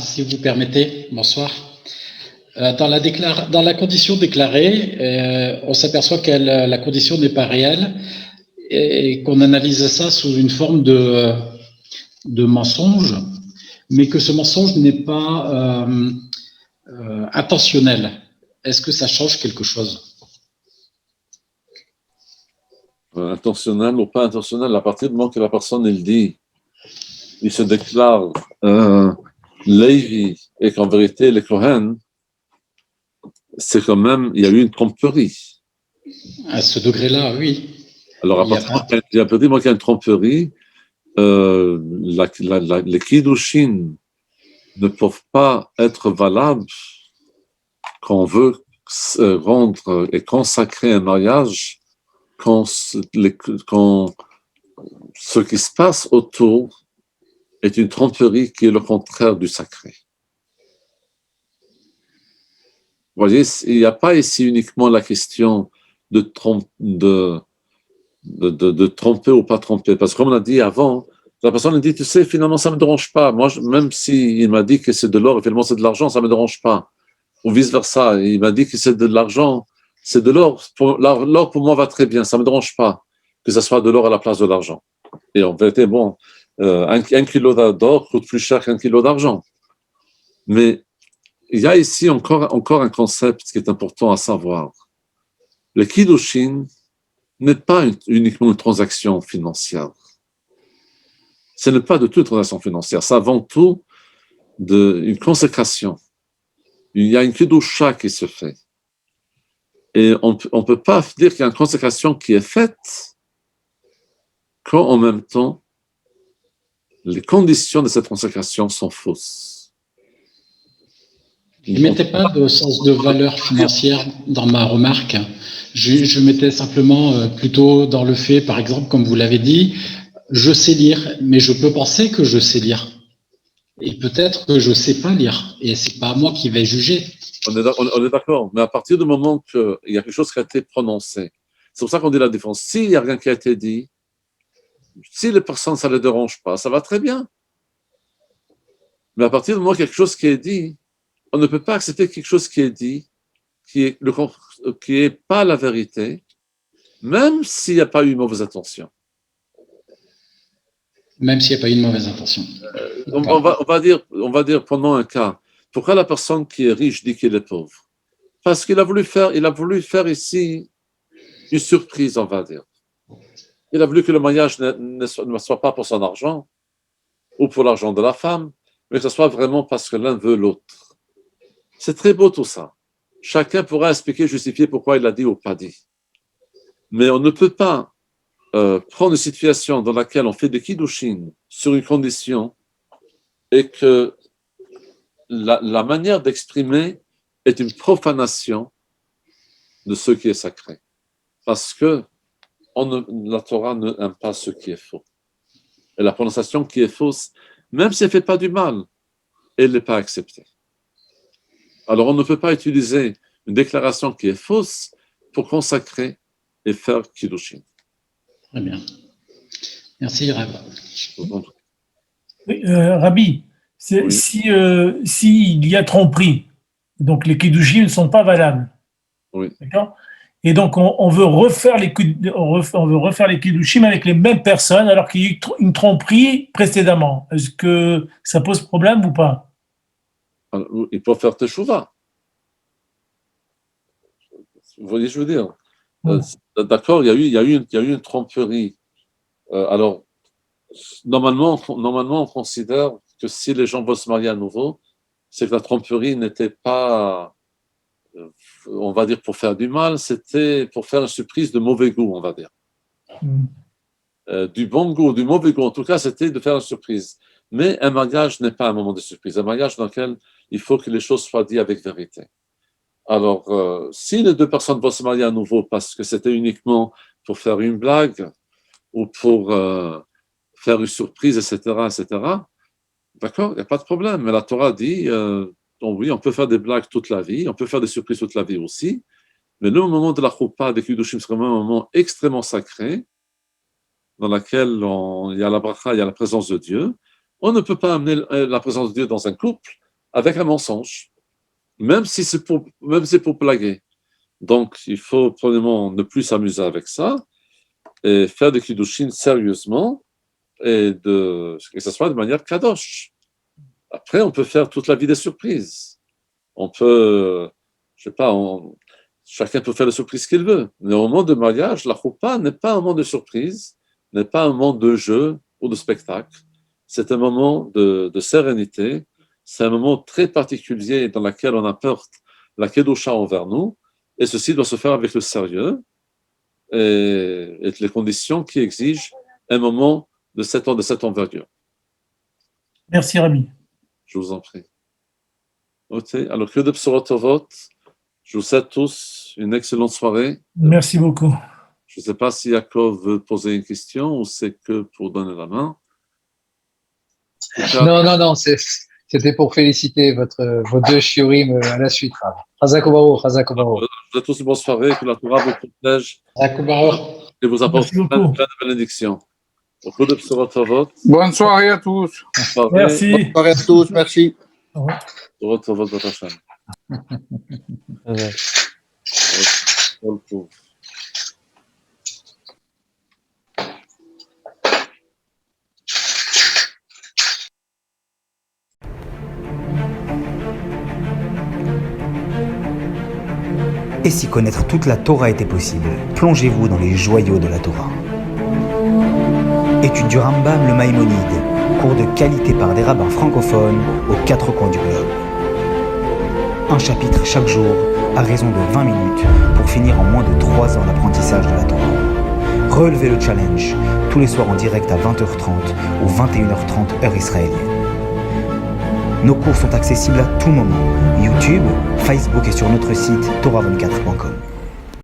Si vous permettez, bonsoir. Dans la condition déclarée, on s'aperçoit que la condition n'est pas réelle et qu'on analyse ça sous une forme de mensonge, mais que ce mensonge n'est pas intentionnel. Est-ce que ça change quelque chose? Intentionnel ou pas intentionnel, à partir du moment que la personne elle dit, il se déclare Lévi et qu'en vérité les Kohen, c'est quand même, il y a eu une tromperie. À ce degré-là, oui. Alors à partir du moment qu'il y a une tromperie, les Kiddushin ne peuvent pas être valables quand on veut rendre et consacrer un mariage quand ce qui se passe autour est une tromperie qui est le contraire du sacré. Vous voyez, il n'y a pas ici uniquement la question de tromper ou pas tromper. Parce que comme on a dit avant, la personne a dit, tu sais, finalement, ça ne me dérange pas. Moi, même s'il m'a dit que c'est de l'or et finalement c'est de l'argent, ça ne me dérange pas. Ou vice-versa, il m'a dit que c'est de l'argent, c'est de l'or. L'or, pour moi, va très bien, ça ne me dérange pas que ce soit de l'or à la place de l'argent. Et en vérité, bon, un kilo d'or coûte plus cher qu'un kilo d'argent. Mais il y a ici encore un concept qui est important à savoir. Le Kiddushin n'est pas uniquement une transaction financière. Ce n'est pas de toute transaction financière. C'est avant tout une consécration. Il y a une Kiddusha qui se fait. Et on ne peut pas dire qu'il y a une consécration qui est faite quand en même temps les conditions de cette consécration sont fausses. Je ne mettais pas de sens de valeur financière dans ma remarque. Je mettais simplement plutôt dans le fait, par exemple, comme vous l'avez dit, je sais lire, mais je peux penser que je sais lire. Et peut-être que je ne sais pas lire. Et ce n'est pas moi qui vais juger. On est d'accord, mais à partir du moment qu'il y a quelque chose qui a été prononcé, c'est pour ça qu'on dit la défense. S'il n'y a rien qui a été dit, si les personnes, ça ne les dérange pas, ça va très bien. Mais à partir du moment qu'il y a quelque chose qui est dit, on ne peut pas accepter quelque chose qui est dit, qui est pas la vérité, même s'il n'y a pas eu une mauvaise intention. Même s'il n'y a pas eu une mauvaise intention. On va dire, prenons un cas. Pourquoi la personne qui est riche dit qu'il est pauvre? Parce qu'il a voulu faire ici une surprise, on va dire. Il a voulu que le mariage ne soit pas pour son argent ou pour l'argent de la femme, mais que ce soit vraiment parce que l'un veut l'autre. C'est très beau tout ça. Chacun pourra expliquer, justifier pourquoi il l'a dit ou pas dit. Mais on ne peut pas prendre une situation dans laquelle on fait des kiddushin sur une condition et que la manière d'exprimer est une profanation de ce qui est sacré. Parce que la Torah n'aime pas ce qui est faux. Et la prononciation qui est fausse, même si elle ne fait pas du mal, elle n'est pas acceptée. Alors on ne peut pas utiliser une déclaration qui est fausse pour consacrer et faire kiddushin. Très bien. Merci, Rav. Oui, Rabbi, Oui. s'il y a tromperie, donc les kiddushin ne sont pas valables. Oui. D'accord? Et donc on veut refaire les kiddushin avec les mêmes personnes alors qu'il y a eu une tromperie précédemment. Est-ce que ça pose problème ou pas? Alors, il peut faire teshuva. Vous voyez ce que je veux dire? D'accord, il y a eu une tromperie. Alors, normalement, on considère que si les gens veulent se marier à nouveau, c'est que la tromperie n'était pas, on va dire, pour faire du mal, c'était pour faire une surprise de mauvais goût, on va dire. Du bon goût, du mauvais goût, en tout cas, c'était de faire une surprise. Mais un mariage n'est pas un moment de surprise. Un mariage dans lequel il faut que les choses soient dites avec vérité. Alors, si les deux personnes vont se marier à nouveau parce que c'était uniquement pour faire une blague ou pour faire une surprise, etc., d'accord, il n'y a pas de problème. Mais la Torah dit, oui, on peut faire des blagues toute la vie, on peut faire des surprises toute la vie aussi, mais le moment de la choupa, des Kiddushim, c'est vraiment un moment extrêmement sacré dans lequel il y a la bracha, il y a la présence de Dieu. On ne peut pas amener la présence de Dieu dans un couple avec un mensonge, même si c'est pour blaguer. Donc, il faut probablement ne plus s'amuser avec ça et faire des kiddushin sérieusement et que ce soit de manière kadosh. Après, on peut faire toute la vie des surprises. On peut, je sais pas, chacun peut faire les surprises qu'il veut. Mais au moment de mariage, la choupa n'est pas un moment de surprise, n'est pas un moment de jeu ou de spectacle. C'est un moment de sérénité. C'est un moment très particulier dans lequel on apporte la kedusha envers nous. Et ceci doit se faire avec le sérieux et les conditions qui exigent un moment de cette envergure. Merci, Rabbi. Je vous en prie. Ok, alors que de Bsorot Tovot, je vous souhaite tous une excellente soirée. Merci beaucoup. Je ne sais pas si Yaakov veut poser une question ou c'est que pour donner la main. Non, c'était pour féliciter vos deux shiurim à la suite. Chazak u'baruch, chazak u'baruch. Je vous souhaite tous une bonne soirée, que la Torah vous protège Chazak u'baruch. et vous apporte Merci plein beaucoup. de bénédictions. Au cours de Bsorot Tovot. Bonne soirée à tous. Bonne soirée. Merci. Bonne soirée à tous, merci. Bsorot Tovot Bat Hashem. Kol tov. Et si connaître toute la Torah était possible, plongez-vous dans les joyaux de la Torah. Étude du Rambam, le Maïmonide, cours de qualité par des rabbins francophones aux quatre coins du globe. Un chapitre chaque jour, à raison de 20 minutes, pour finir en moins de 3 ans l'apprentissage de la Torah. Relevez le challenge, tous les soirs en direct à 20h30 ou 21h30 heure israélienne. Nos cours sont accessibles à tout moment, YouTube, Facebook et sur notre site torah24.com.